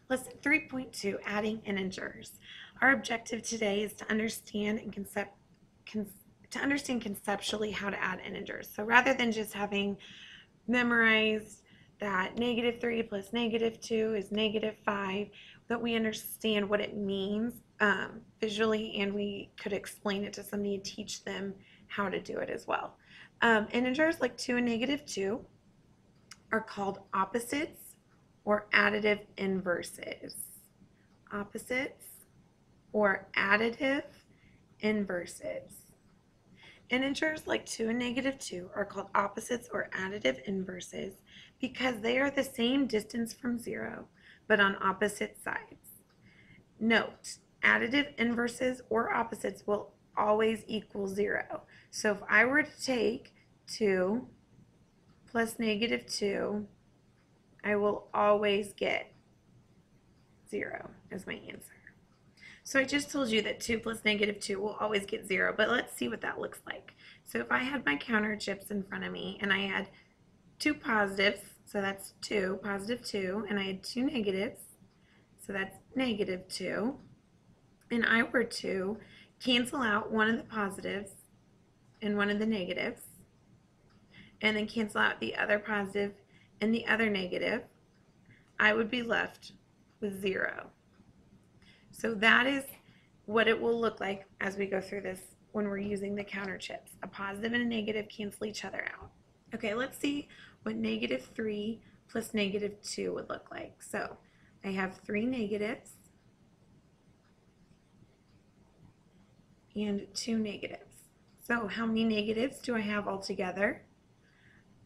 Lesson 3.2, adding integers. Our objective today is to understand conceptually how to add integers. So rather than just having memorized that -3 plus -2 is -5, that we understand what it means visually, and we could explain it to somebody and teach them how to do it as well. Integers like 2 and -2 are called opposites or additive inverses. Opposites or additive inverses. Integers like 2 and -2 are called opposites or additive inverses because they are the same distance from 0, but on opposite sides. Note, additive inverses or opposites will always equal 0. So if I were to take 2 plus -2, I will always get 0 as my answer. So I just told you that 2 plus -2 will always get 0, but let's see what that looks like. So if I had my counter chips in front of me and I had 2 positives, so that's 2, +2, and I had 2 negatives, so that's -2, and I were to cancel out one of the positives and one of the negatives, and then cancel out the other positive and the other negative, I would be left with 0. So that is what it will look like as we go through this when we're using the counter chips. A positive and a negative cancel each other out. Okay, let's see what -3 plus -2 would look like. So I have 3 negatives and 2 negatives. So how many negatives do I have altogether?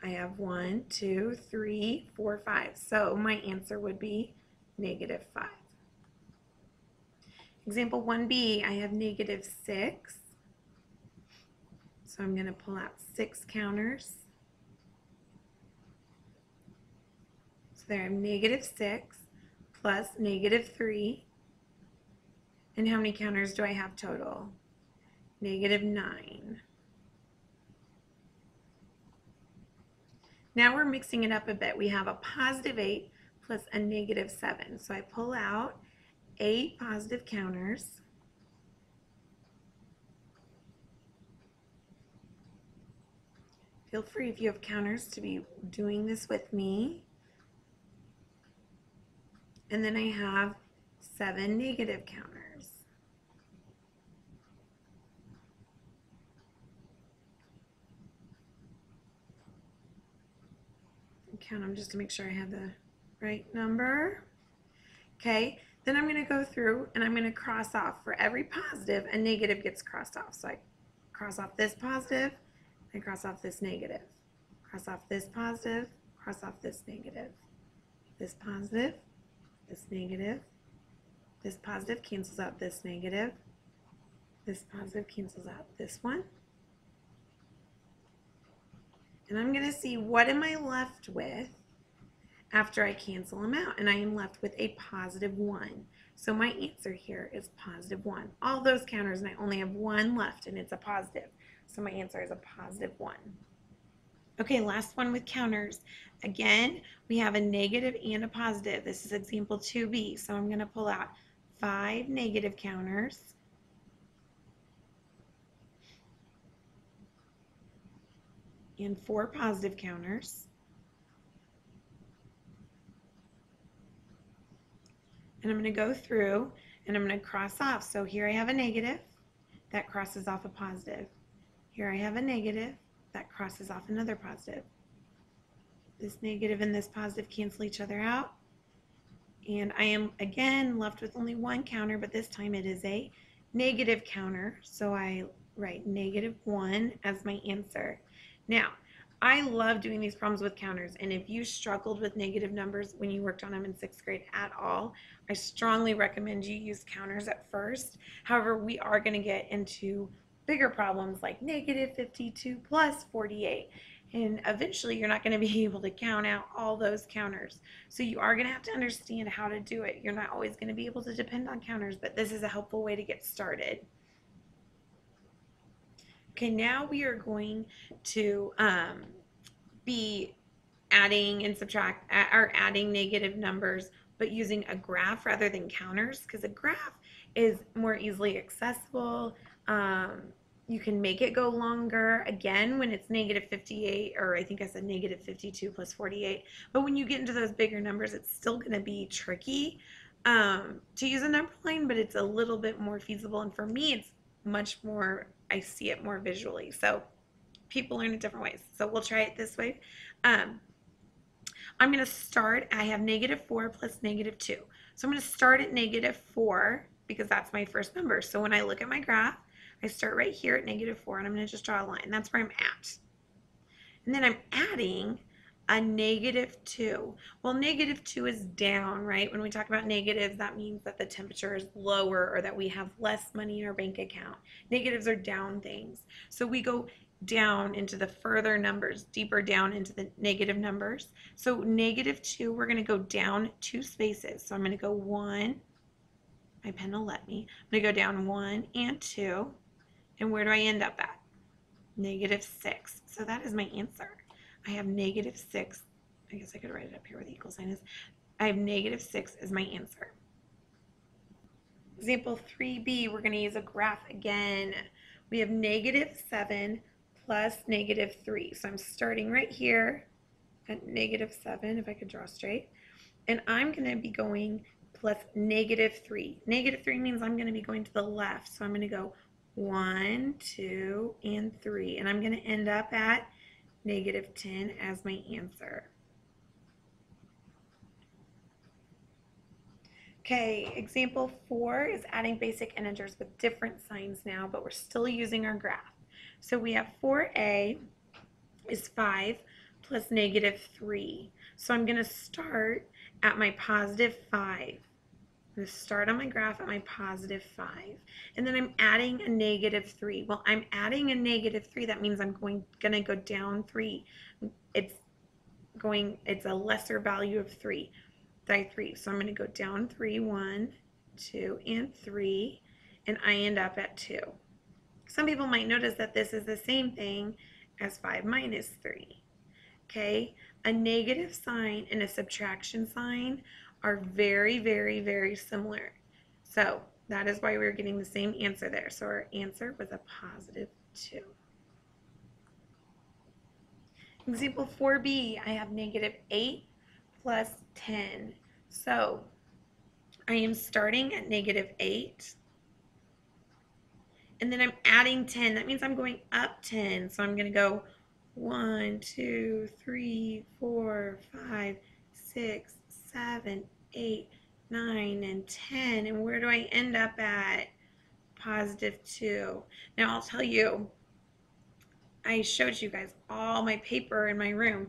I have 1, 2, 3, 4, 5. So my answer would be -5. Example 1b, I have -6. So I'm going to pull out 6 counters. So there I have -6 plus -3. And how many counters do I have total? -9. Now we're mixing it up a bit. We have a +8 plus a -7. So I pull out 8 positive counters. Feel free, if you have counters, to be doing this with me. And then I have 7 negative counters. Count them just to make sure I have the right number. Okay, then I'm going to go through and I'm going to cross off. For every positive, a negative gets crossed off. So I cross off this positive, I cross off this negative. Cross off this positive, cross off this negative. This positive, this negative. This positive cancels out this negative. This positive cancels out this one. And I'm going to see what am I left with after I cancel them out. And I am left with a +1. So my answer here is +1. All those counters, and I only have 1 left, and it's a positive. So my answer is a +1. Okay, last one with counters. Again, we have a negative and a positive. This is example 2b. So I'm going to pull out 5 negative counters. And 4 positive counters. And I'm going to go through and I'm going to cross off. So here I have a negative, that crosses off a positive. Here I have a negative, that crosses off another positive. This negative and this positive cancel each other out. And I am again left with only 1 counter, but this time it is a negative counter. So I write -1 as my answer. Now, I love doing these problems with counters, and if you struggled with negative numbers when you worked on them in 6th grade at all, I strongly recommend you use counters at first. However, we are going to get into bigger problems like -52 plus 48, and eventually you're not going to be able to count out all those counters. So you are going to have to understand how to do it. You're not always going to be able to depend on counters, but this is a helpful way to get started. Okay, now we are going to be adding and adding negative numbers but using a graph rather than counters, because a graph is more easily accessible. You can make it go longer, again, when it's negative 58, or I think I said negative 52 plus 48. But when you get into those bigger numbers, it's still going to be tricky to use a number line, but it's a little bit more feasible. And for me, it's much more, I see it more visually. So people learn it different ways. So we'll try it this way. I'm going to start, I have -4 plus -2. So I'm going to start at -4 because that's my first number. So when I look at my graph, I start right here at -4, and I'm going to just draw a line. That's where I'm at. And then I'm adding a -2. Well, -2 is down, right? When we talk about negatives, that means that the temperature is lower or that we have less money in our bank account. Negatives are down things. So we go down into the further numbers, deeper down into the negative numbers. So -2, we're going to go down 2 spaces. So I'm going to go 1. My pen will let me. I'm going to go down 1 and 2. And where do I end up at? -6. So that is my answer. I have -6. I guess I could write it up here where the equal sign is. I have -6 as my answer. Example 3b, we're going to use a graph again. We have -7 plus -3. So I'm starting right here at -7, if I could draw straight. And I'm going to be going plus -3. -3 means I'm going to be going to the left. So I'm going to go 1, 2, and 3. And I'm going to end up at -10 as my answer. Okay, example 4 is adding basic integers with different signs now, but we're still using our graph. So we have 4a is 5 plus -3. So I'm going to start at my +5. I'm going to start on my graph at my +5. And then I'm adding a -3. Well, I'm adding a -3. That means I'm going to go down 3. It's a lesser value of 3. By 3. So I'm going to go down 3, 1, 2, and 3. And I end up at 2. Some people might notice that this is the same thing as 5 minus 3. Okay? A negative sign and a subtraction sign are very, very, very similar. So that is why we're getting the same answer there. So our answer was a +2. Example 4b, I have -8 plus 10. So I am starting at -8. And then I'm adding 10. That means I'm going up 10. So I'm going to go 1, 2, 3, 4, 5, 6, 7, 8, 9, and 10. And where do I end up at? +2. Now I'll tell you, I showed you guys all my paper in my room.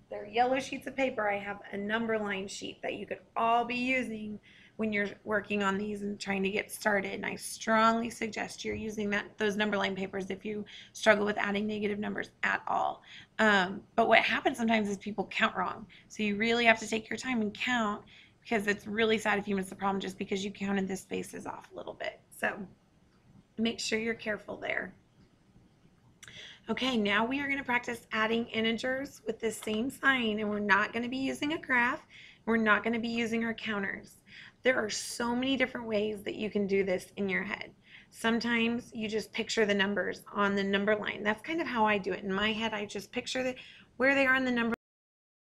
They're yellow sheets of paper. I have a number line sheet that you could all be using when you're working on these and trying to get started. And I strongly suggest you're using those number line papers if you struggle with adding negative numbers at all. But what happens sometimes is people count wrong. So you really have to take your time and count, because it's really sad if you miss the problem just because you counted the spaces off a little bit. So make sure you're careful there. Okay, now we are going to practice adding integers with the same sign, and we're not going to be using a graph. We're not going to be using our counters. There are so many different ways that you can do this in your head. Sometimes you just picture the numbers on the number line. That's kind of how I do it. In my head, I just picture where they are in the number